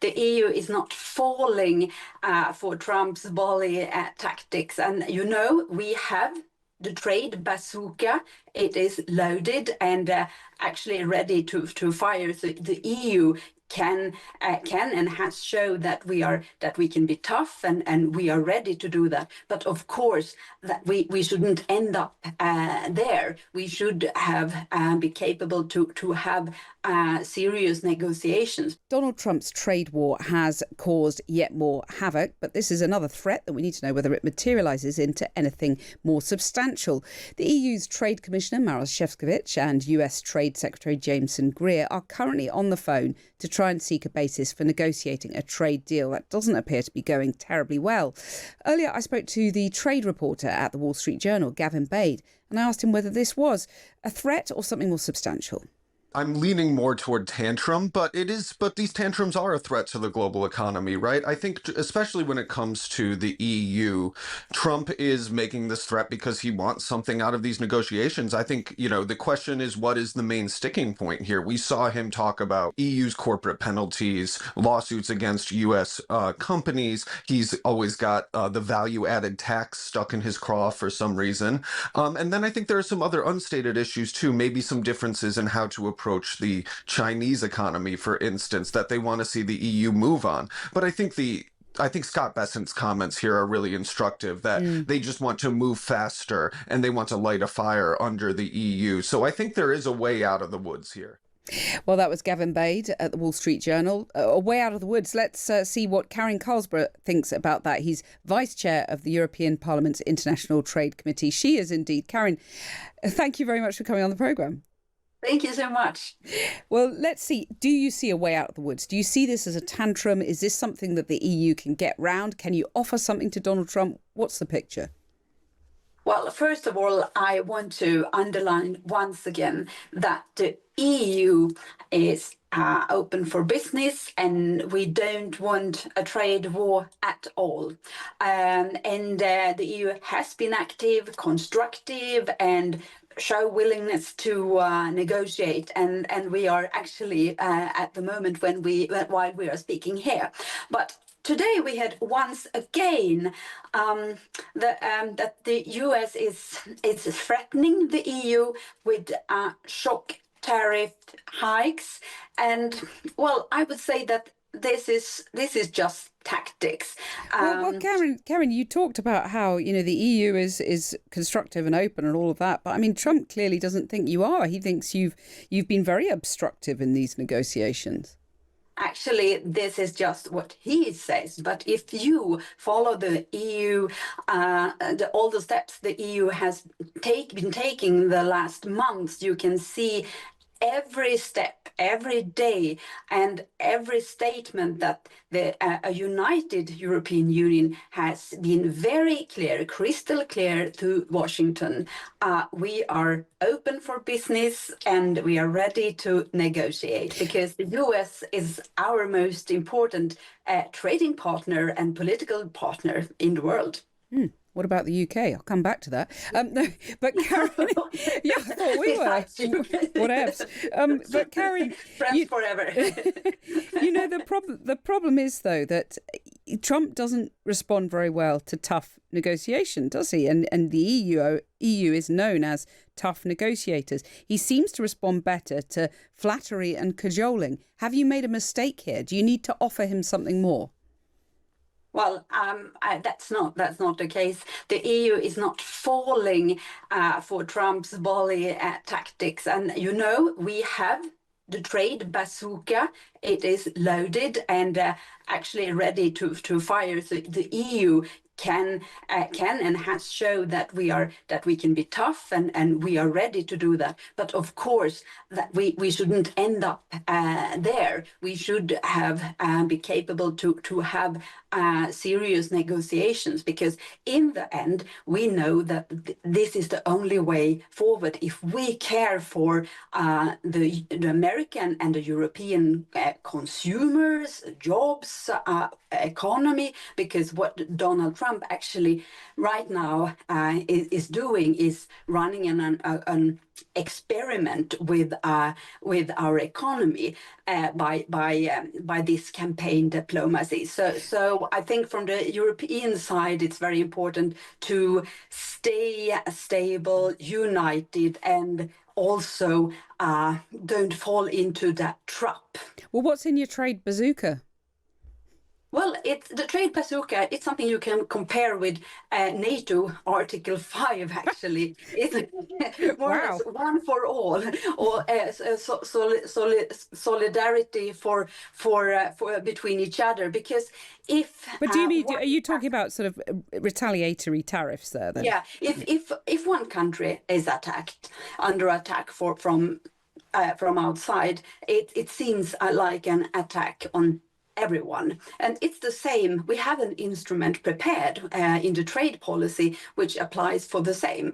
the EU is not falling for Trump's bully tactics. And we have the trade bazooka. It is loaded and actually ready to fire. So the EU can and has shown that we can be tough, and we are ready to do that. But of course, that we shouldn't end up there. We should have be capable to have serious negotiations. Donald Trump's trade war has caused yet more havoc, but this is another threat that we need to know whether it materialises into anything more substantial. The EU's Trade Commissioner Maros Šefčovič and US Trade Secretary Jameson Greer are currently on the phone to try and seek a basis for negotiating a trade deal that doesn't appear to be going terribly well. Earlier, I spoke to the trade reporter at the Wall Street Journal, Gavin Bade, and I asked him whether this was a threat or something more substantial. I'm leaning more toward tantrum, but these tantrums are a threat to the global economy, right? I think especially when it comes to the EU, Trump is making this threat because he wants something out of these negotiations. I think, the question is, what is the main sticking point here? We saw him talk about EU's corporate penalties, lawsuits against US companies. He's always got the value-added tax stuck in his craw for some reason. And then I think there are some other unstated issues too, maybe some differences in how to approach the Chinese economy, for instance, that they want to see the EU move on. But I think Scott Bessent's comments here are really instructive, that they just want to move faster and they want to light a fire under the EU. So I think there is a way out of the woods here. Well, that was Gavin Bade at the Wall Street Journal. A way out of the woods. Let's see what Karin Karlsboro thinks about that. He's Vice Chair of the European Parliament's International Trade Committee. She is indeed. Karin, thank you very much for coming on the programme. Thank you so much. Well, let's see. Do you see a way out of the woods? Do you see this as a tantrum? Is this something that the EU can get round? Can you offer something to Donald Trump? What's the picture? Well, first of all, I want to underline once again that the EU is open for business, and we don't want a trade war at all. The EU has been active, constructive, and show willingness to negotiate, and we are actually at the moment while we are speaking here. But today we had once again that the US is threatening the EU with shock tariff hikes, and well, I would say that this is just tactics. Well, Karin, you talked about how the EU is constructive and open and all of that, but I mean, Trump clearly doesn't think you are. He thinks you've been very obstructive in these negotiations. Actually, this is just what he says. But if you follow the EU, all the steps the EU has been taking the last months, you can see every step, every day, and every statement that a united European Union has been very clear, crystal clear to Washington. We are open for business and we are ready to negotiate, because the US is our most important trading partner and political partner in the world. What about the UK? I'll come back to that. No, but Karin, yeah, I thought we were. What else? But Karin, friends forever. The problem is though that Trump doesn't respond very well to tough negotiation, does he? And the EU is known as tough negotiators. He seems to respond better to flattery and cajoling. Have you made a mistake here? Do you need to offer him something more? Well, that's not the case. The EU is not falling for Trump's bully tactics, and we have the trade bazooka. It is loaded and actually ready to fire. So the EU can and has shown that we can be tough, and we are ready to do that. But of course, that we shouldn't end up there. We should have be capable to have serious negotiations, because in the end we know that this is the only way forward if we care for the American and the European consumers, jobs, economy, because what Donald Trump actually right now is doing is running an experiment with our economy by this campaign diplomacy. So I think from the European side, it's very important to stay stable, united, and also don't fall into that trap. Well, what's in your trade bazooka? Well, it's the trade bazooka. It's something you can compare with NATO Article 5. Actually, it's more or less Wow. one for all, or solidarity for between each other. Because if But do you mean, one are you talking about sort of retaliatory tariffs there then? yeah, if one country is under attack from outside, it seems like an attack on everyone. And it's the same. We have an instrument prepared in the trade policy which applies for the same.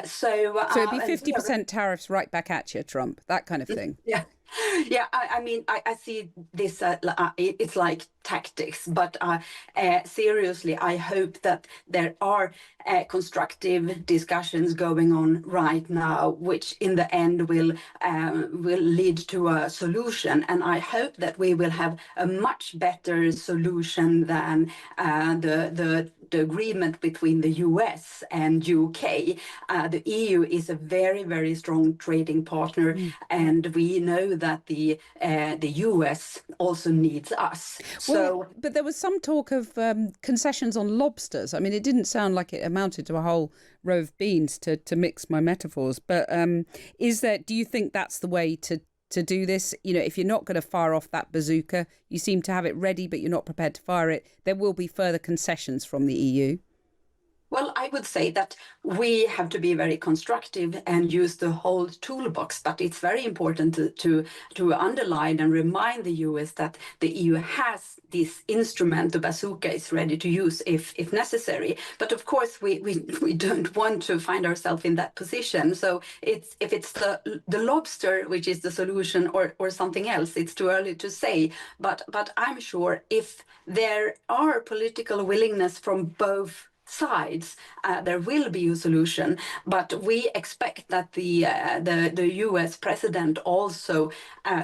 So So it'd be 50% tariffs right back at you, Trump, that kind of thing. yeah. Yeah, I mean, I see this, it's like tactics, but seriously, I hope that there are constructive discussions going on right now, which in the end will lead to a solution. And I hope that we will have a much better solution than the agreement between the US and UK. The EU is a very, very strong trading partner, and we know that the US also needs us. Well, but there was some talk of concessions on lobsters. I mean, it didn't sound like it amounted to a whole row of beans, to mix my metaphors. But do you think that's the way to do this? You know, if you're not going to fire off that bazooka, you seem to have it ready, but you're not prepared to fire it, there will be further concessions from the EU. Well, I would say that we have to be very constructive and use the whole toolbox, but it's very important to underline and remind the US that the EU has this instrument. The bazooka is ready to use if necessary. But of course, we don't want to find ourselves in that position. So if it's the lobster which is the solution or something else, it's too early to say. But I'm sure if there are political willingness from both sides, there will be a solution, but we expect that the US president also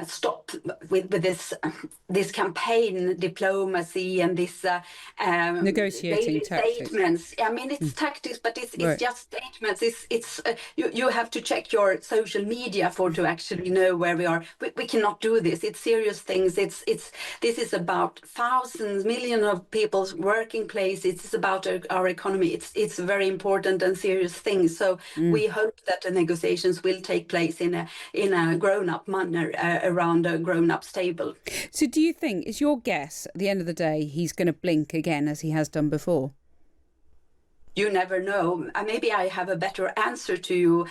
stop with this campaign diplomacy and this negotiating tactics. statements. I mean, it's tactics, but it's just statements. It's you have to check your social media to actually know where we are. We cannot do this. It's serious things. This is about thousands, millions of people's working place. It's about our economy. It's a very important and serious thing. So we hope that the negotiations will take place in a grown-up manner around a grown-up table. So do you think, is your guess, at the end of the day, he's going to blink again as he has done before? You never know. Maybe I have a better answer to you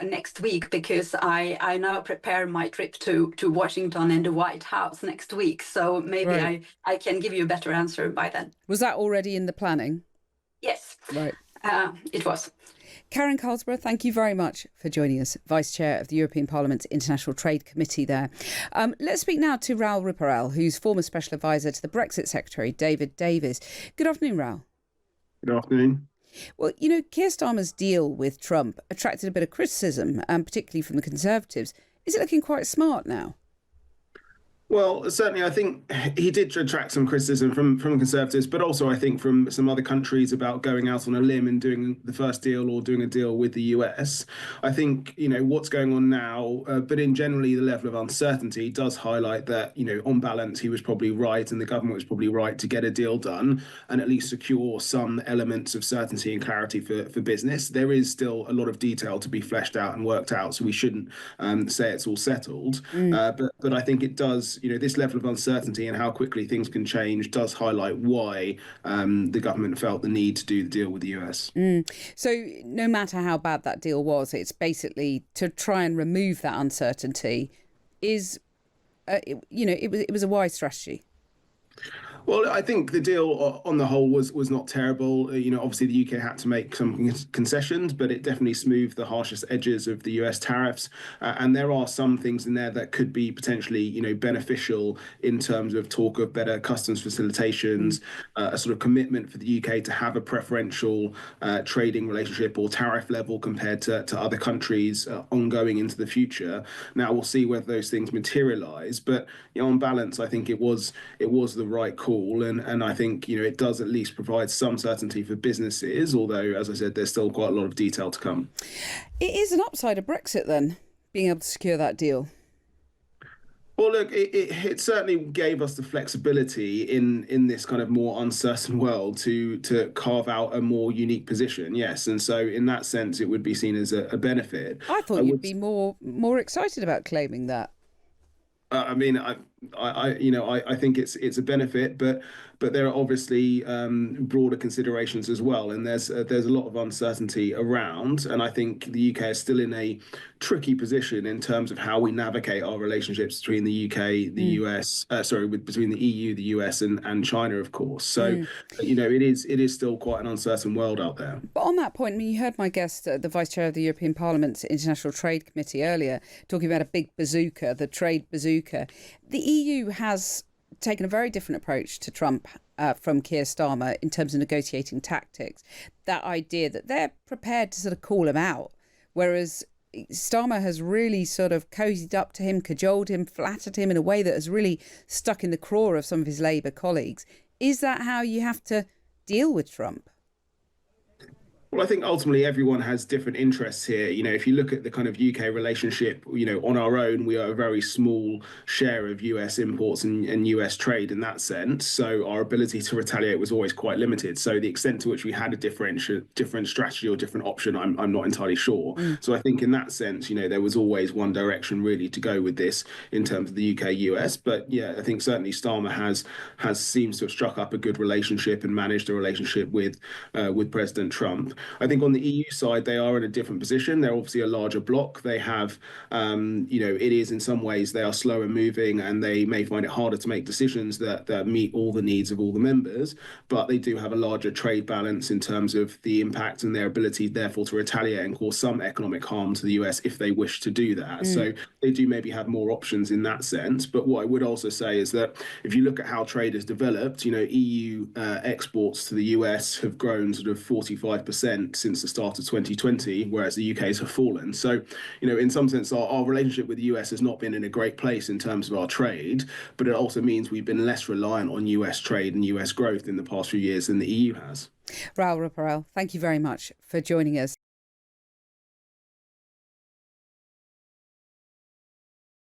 next week, because I now prepare my trip to Washington and the White House next week. So maybe I can give you a better answer by then. Was that already in the planning? Yes, right. It was. Karin Karlsboro, thank you very much for joining us, Vice Chair of the European Parliament's International Trade Committee there. Let's speak now to Raoul Ripperel, who's former Special Advisor to the Brexit Secretary, David Davis. Good afternoon, Raoul. Good afternoon. Well, you know, Keir Starmer's deal with Trump attracted a bit of criticism, particularly from the Conservatives. Is it looking quite smart now? Well, certainly, I think he did attract some criticism from Conservatives, but also I think from some other countries about going out on a limb and doing the first deal or doing a deal with the US. I think, you know, what's going on now, but in generally the level of uncertainty does highlight that, you know, on balance, he was probably right and the government was probably right to get a deal done and at least secure some elements of certainty and clarity for business. There is still a lot of detail to be fleshed out and worked out, so we shouldn't say it's all settled. But I think it does, you know, this level of uncertainty and how quickly things can change does highlight why the government felt the need to do the deal with the US. So no matter how bad that deal was, it's basically to try and remove that uncertainty is, it was a wise strategy. Well, I think the deal on the whole was not terrible. Obviously the UK had to make some concessions, but it definitely smoothed the harshest edges of the US tariffs. And there are some things in there that could be potentially, beneficial in terms of talk of better customs facilitations, a sort of commitment for the UK to have a preferential trading relationship or tariff level compared to other countries ongoing into the future. Now we'll see whether those things materialize, but on balance, I think it was the right call. And I think, it does at least provide some certainty for businesses, although, as I said, there's still quite a lot of detail to come. It is an upside of Brexit then, being able to secure that deal. Well, look, it certainly gave us the flexibility in this kind of more uncertain world to carve out a more unique position. Yes, and so in that sense, it would be seen as a benefit. I thought you'd be more excited about claiming that. I mean, I think it's a benefit, but there are obviously broader considerations as well, and there's a lot of uncertainty around, and I think the UK is still in a tricky position in terms of how we navigate our relationships between the UK, the US, between the EU, the US, and China, of course. So, it is still quite an uncertain world out there. But on that point, I mean, you heard my guest, the Vice Chair of the European Parliament's International Trade Committee earlier, talking about a big bazooka, the trade bazooka. The EU has taken a very different approach to Trump from Keir Starmer in terms of negotiating tactics. That idea that they're prepared to sort of call him out, whereas Starmer has really sort of cozied up to him, cajoled him, flattered him in a way that has really stuck in the craw of some of his Labour colleagues. Is that how you have to deal with Trump? Well, I think ultimately everyone has different interests here. If you look at the kind of UK relationship, on our own, we are a very small share of US imports and US trade in that sense. So our ability to retaliate was always quite limited. So the extent to which we had a different strategy or different option, I'm not entirely sure. So I think in that sense, there was always one direction really to go with this in terms of the UK US. But yeah, I think certainly Starmer has seems to have struck up a good relationship and managed a relationship with President Trump. I think on the EU side, they are in a different position. They're obviously a larger bloc. They have, it is in some ways they are slower moving and they may find it harder to make decisions that meet all the needs of all the members. But they do have a larger trade balance in terms of the impact and their ability, therefore, to retaliate and cause some economic harm to the US if they wish to do that. So they do maybe have more options in that sense. But what I would also say is that if you look at how trade has developed, EU exports to the US have grown sort of 45% since the start of 2020, whereas the UK's have fallen. So, in some sense, our relationship with the US has not been in a great place in terms of our trade, but it also means we've been less reliant on US trade and US growth in the past few years than the EU has. Raoul Ruparel, thank you very much for joining us.